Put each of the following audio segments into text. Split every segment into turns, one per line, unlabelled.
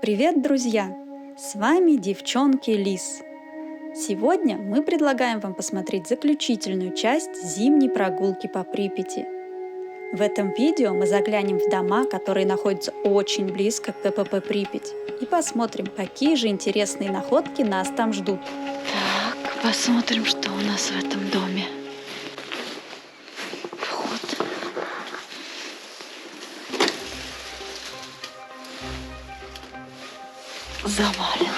Привет, друзья! С вами девчонки Лис. Сегодня мы предлагаем вам посмотреть заключительную часть зимней прогулки по Припяти. В этом видео мы заглянем в дома, которые находятся очень близко к КПП Припять, и посмотрим, какие же интересные находки нас там ждут.
Так, посмотрим, что у нас в этом доме. Вход. Завален.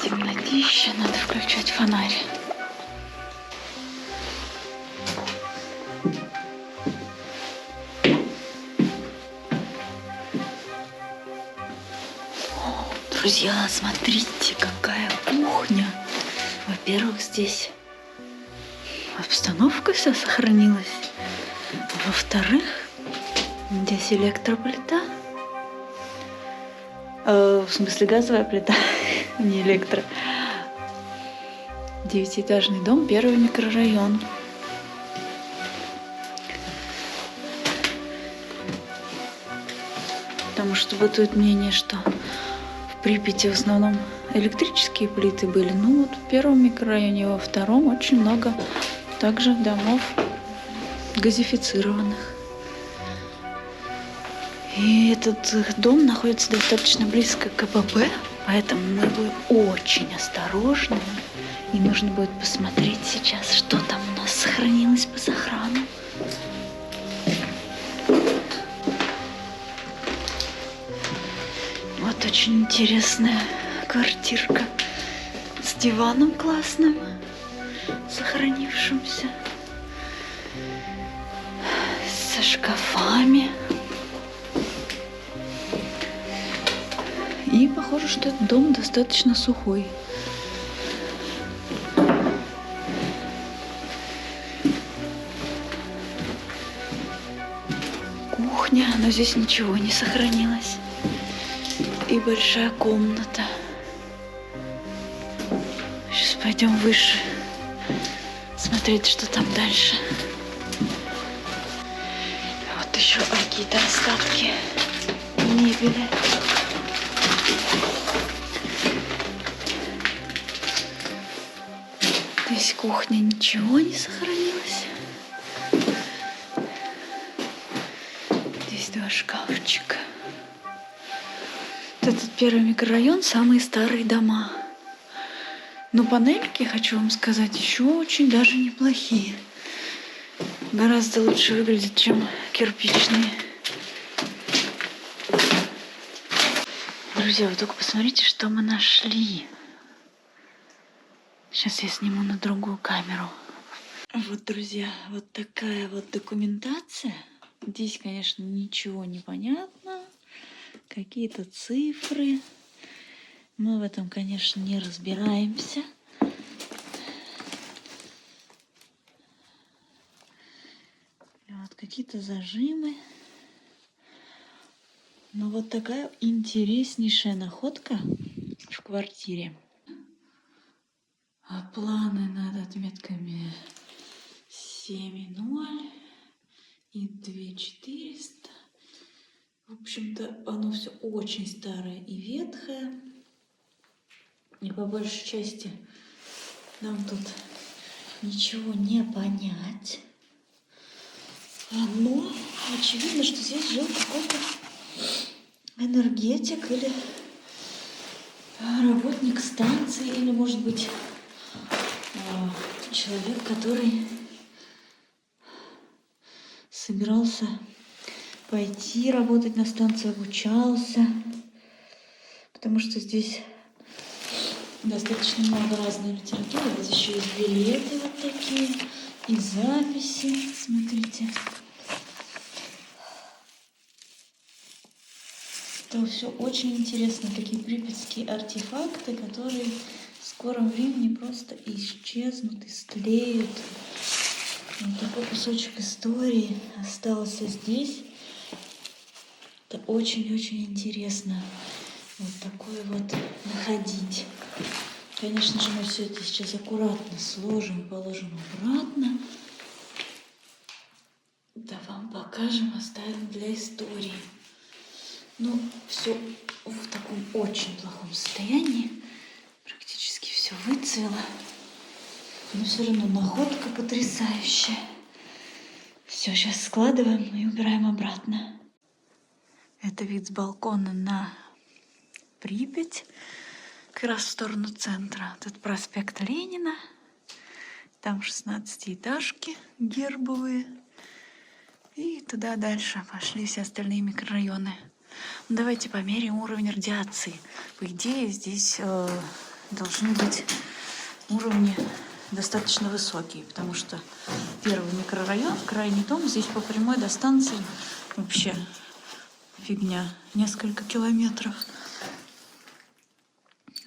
Темнотища, надо включать фонарь. Друзья, смотрите, какая кухня. Во-первых, здесь обстановка вся сохранилась. Во-вторых, здесь электроплита. В смысле, газовая плита, не электро. 9-этажный дом, первый микрорайон. Потому что бытует мнение, что в Припяти в основном электрические плиты были. Ну вот в первом микрорайоне, во втором очень много также домов газифицированных. И этот дом находится достаточно близко к КПП, поэтому мы будем очень осторожны. И нужно будет посмотреть сейчас, что там у нас сохранилось по сохрану. Вот очень интересная квартирка с диваном классным, сохранившимся, со шкафами. И похоже, что этот дом достаточно сухой. Кухня, но здесь ничего не сохранилось. И большая комната. Сейчас пойдем выше, смотреть, что там дальше. Вот еще какие-то остатки мебели. Здесь кухня, ничего не сохранилось. Здесь два шкафчика. Вот этот первый микрорайон, самые старые дома. Но панельки, хочу вам сказать, еще очень даже неплохие. Гораздо лучше выглядят, чем кирпичные. Друзья, вы только посмотрите, что мы нашли. Сейчас я сниму на другую камеру. Вот, друзья, вот такая вот документация. Здесь, конечно, ничего не понятно. Какие-то цифры. Мы в этом, конечно, не разбираемся. Вот какие-то зажимы. Но вот такая интереснейшая находка в квартире. А планы над отметками 7,0 и 2,400. В общем-то, оно все очень старое и ветхое. И по большей части нам тут ничего не понять. Но очевидно, что здесь жил какой-то энергетик или работник станции, или, может быть, человек, который собирался пойти работать на станцию, обучался, потому что здесь достаточно много разной литературы. Вот еще есть билеты вот такие и записи. Смотрите. Это все очень интересно. Такие припятские артефакты, которые в скором времени просто исчезнут, истлеют. Вот такой кусочек истории остался здесь. Это очень-очень интересно вот такое вот находить. Конечно же, мы все это сейчас аккуратно сложим, положим обратно. Да вам покажем, оставим для истории. Ну, все в таком очень плохом состоянии. Практически все выцвело. Но все равно находка потрясающая. Все, сейчас складываем и убираем обратно. Это вид с балкона на Припять, как раз в сторону центра. Тут проспект Ленина, там 16-этажки гербовые. И туда дальше пошли все остальные микрорайоны. Ну, давайте померяем уровень радиации. По идее, здесь должны быть уровни достаточно высокие, потому что первый микрорайон, крайний дом, здесь по прямой до станции вообще фигня, несколько километров.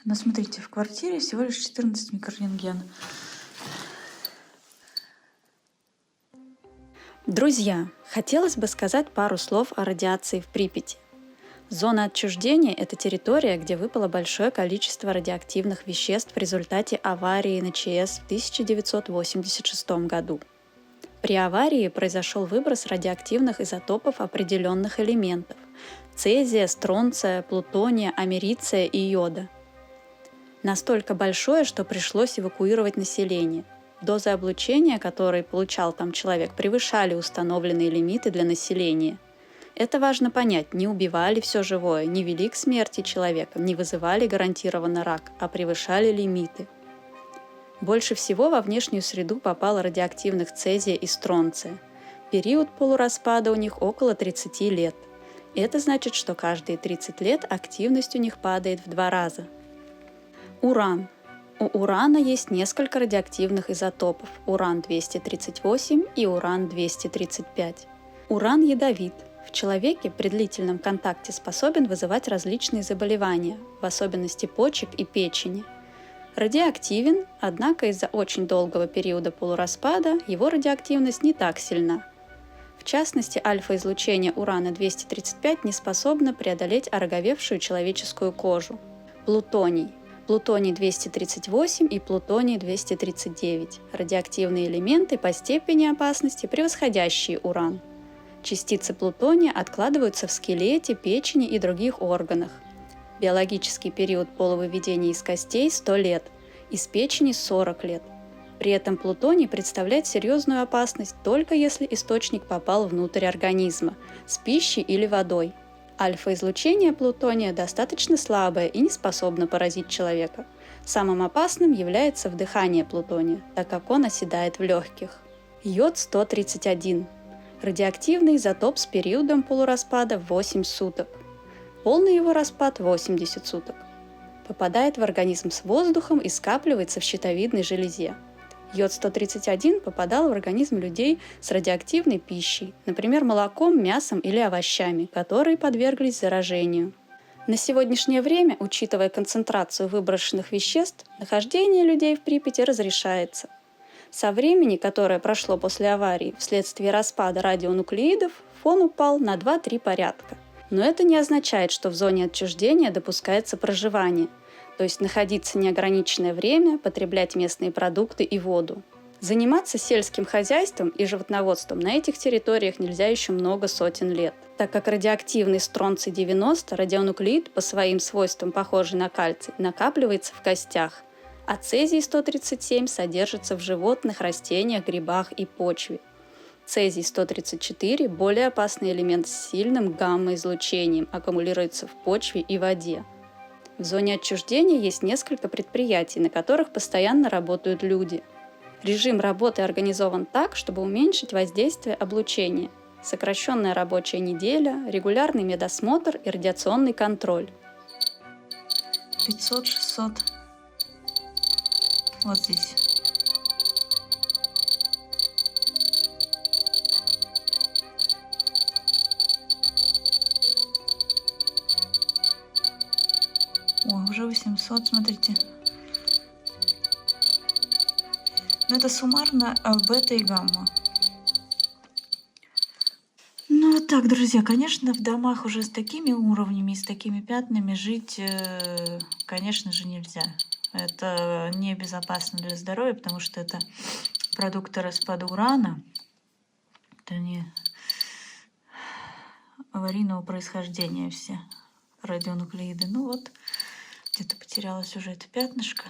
Но смотрите, в квартире всего лишь 14 микрорентген.
Друзья, хотелось бы сказать пару слов о радиации в Припяти. Зона отчуждения – это территория, где выпало большое количество радиоактивных веществ в результате аварии на ЧАЭС в 1986 году. При аварии произошел выброс радиоактивных изотопов определенных элементов – цезия, стронция, плутония, америция и йода. Настолько большое, что пришлось эвакуировать население. Дозы облучения, которые получал там человек, превышали установленные лимиты для населения. Это важно понять, не убивали все живое, не вели к смерти человека, не вызывали гарантированно рак, а превышали лимиты. Больше всего во внешнюю среду попало радиоактивных цезия и стронция. Период полураспада у них около 30 лет. Это значит, что каждые 30 лет активность у них падает в 2 раза. Уран. У урана есть несколько радиоактивных изотопов – уран-238 и уран-235. Уран ядовит. В человеке при длительном контакте способен вызывать различные заболевания, в особенности почек и печени. Радиоактивен, однако из-за очень долгого периода полураспада его радиоактивность не так сильна. В частности, альфа-излучение урана-235 не способно преодолеть ороговевшую человеческую кожу. Плутоний. Плутоний-238 и плутоний-239 – радиоактивные элементы по степени опасности, превосходящие уран. Частицы плутония откладываются в скелете, печени и других органах. Биологический период полувыведения из костей – 100 лет, из печени – 40 лет. При этом плутоний представляет серьезную опасность только если источник попал внутрь организма, с пищей или водой. Альфа-излучение плутония достаточно слабое и не способно поразить человека. Самым опасным является вдыхание плутония, так как он оседает в легких. Йод-131. Радиоактивный изотоп с периодом полураспада 8 суток. Полный его распад – 80 суток. Попадает в организм с воздухом и скапливается в щитовидной железе. Йод-131 попадал в организм людей с радиоактивной пищей, например, молоком, мясом или овощами, которые подверглись заражению. На сегодняшнее время, учитывая концентрацию выброшенных веществ, нахождение людей в Припяти разрешается. Со времени, которое прошло после аварии вследствие распада радионуклеидов, фон упал на 2-3 порядка. Но это не означает, что в зоне отчуждения допускается проживание, то есть находиться неограниченное время, потреблять местные продукты и воду. Заниматься сельским хозяйством и животноводством на этих территориях нельзя еще много сотен лет, так как радиоактивный стронций-90, радионуклеид, по своим свойствам похожий на кальций, накапливается в костях, а цезий-137 содержится в животных, растениях, грибах и почве. Цезий-134 – более опасный элемент с сильным гамма-излучением, аккумулируется в почве и воде. В зоне отчуждения есть несколько предприятий, на которых постоянно работают люди. Режим работы организован так, чтобы уменьшить воздействие облучения. Сокращенная рабочая неделя, регулярный медосмотр и радиационный контроль.
500-600. Вот здесь. Ой, уже 800, смотрите. Но это суммарно бета и гамма. Ну вот так, друзья, конечно, в домах уже с такими уровнями, с такими пятнами жить, конечно же, нельзя. Это небезопасно для здоровья, потому что это продукты распада урана. Это они аварийного происхождения все радионуклеиды. Ну вот, где-то потерялось уже это пятнышко.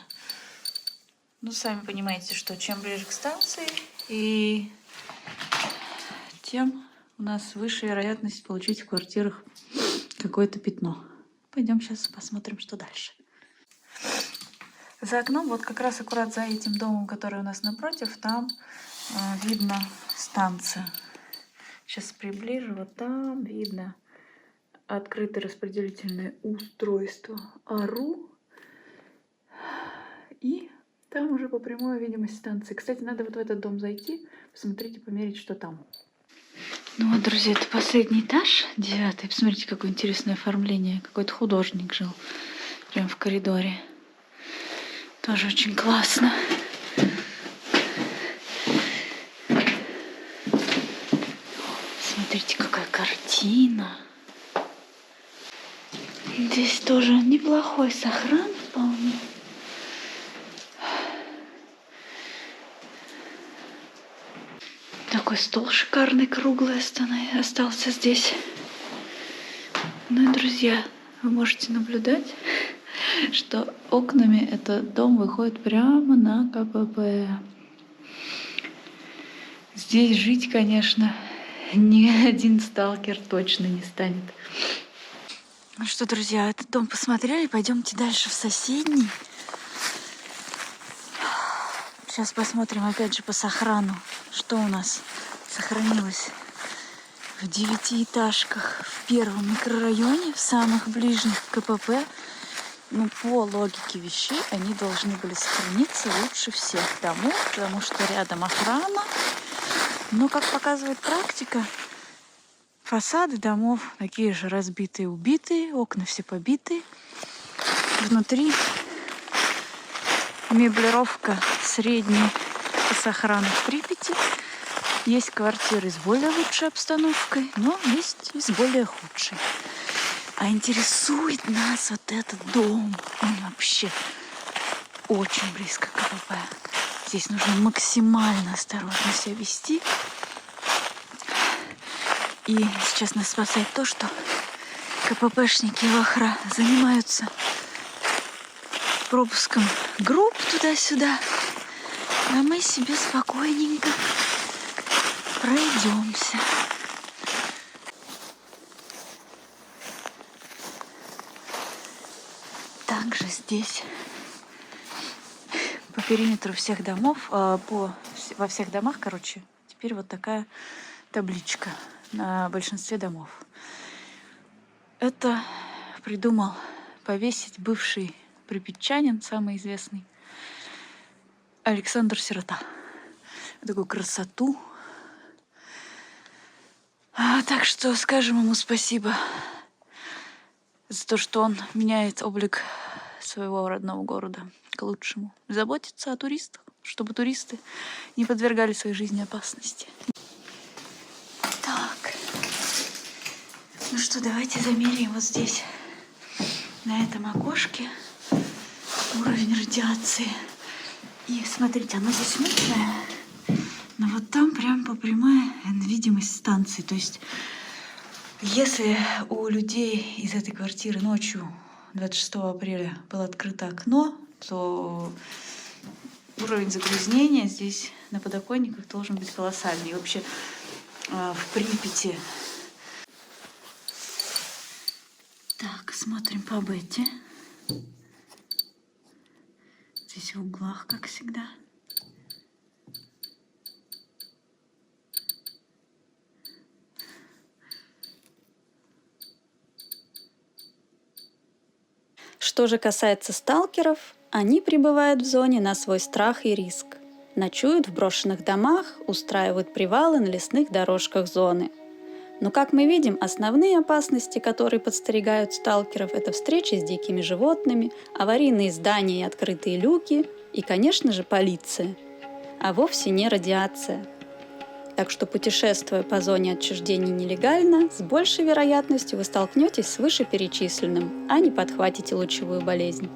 Ну, сами понимаете, что чем ближе к станции, и тем у нас выше вероятность получить в квартирах какое-то пятно. Пойдем сейчас посмотрим, что дальше. За окном, вот как раз аккурат за этим домом, который у нас напротив, там видно станция. Сейчас приближу, вот там видно открытое распределительное устройство АРУ. И там уже по прямой видимости станции. Кстати, надо вот в этот дом зайти, посмотреть и померить, что там. Ну вот, друзья, это последний этаж, 9. Посмотрите, какое интересное оформление. Какой-то художник жил прямо в коридоре. Тоже очень классно. Смотрите, какая картина. Здесь тоже неплохой сохран вполне. Такой стол шикарный, круглый остался здесь. Ну и, друзья, вы можете наблюдать, что окнами этот дом выходит прямо на КПП. Здесь жить, конечно, ни один сталкер точно не станет. Ну что, друзья, этот дом посмотрели, пойдемте дальше в соседний. Сейчас посмотрим опять же по сохрану, что у нас сохранилось в 9-этажках в первом микрорайоне, в самых ближних к КПП. Ну, по логике вещей, они должны были сохраниться лучше всех домов, потому что рядом охрана. Но, как показывает практика, фасады домов такие же разбитые, убитые, окна все побитые. Внутри меблировка средней по сохрану в Припяти. Есть квартиры с более лучшей обстановкой, но есть и с более худшей. А интересует нас вот этот дом. Он вообще очень близко к КПП. Здесь нужно максимально осторожно себя вести. И сейчас нас спасает то, что КППшники и охрана занимаются пропуском групп туда-сюда. А мы себе спокойненько пройдемся. Также здесь по периметру всех домов, во всех домах, короче, теперь вот такая табличка на большинстве домов. Это придумал повесить бывший припятчанин, самый известный, Александр Сирота. Такую красоту. Так что скажем ему спасибо за то, что он меняет облик своего родного города к лучшему. Заботится о туристах, чтобы туристы не подвергали своей жизни опасности. Так. Ну что, давайте замеряем вот здесь, на этом окошке, уровень радиации. И смотрите, оно здесь мутное, но вот там прям по прямой видимость станции. То есть, если у людей из этой квартиры ночью 26 апреля было открыто окно, то уровень загрязнения здесь на подоконниках должен быть колоссальный. И вообще в Припяти. Так, смотрим по бете. Здесь в углах, как всегда.
Что же касается сталкеров, они пребывают в зоне на свой страх и риск. Ночуют в брошенных домах, устраивают привалы на лесных дорожках зоны. Но, как мы видим, основные опасности, которые подстерегают сталкеров, это встречи с дикими животными, аварийные здания и открытые люки, и, конечно же, полиция. А вовсе не радиация. Так что, путешествуя по зоне отчуждений нелегально, с большей вероятностью вы столкнетесь с вышеперечисленным, а не подхватите лучевую болезнь.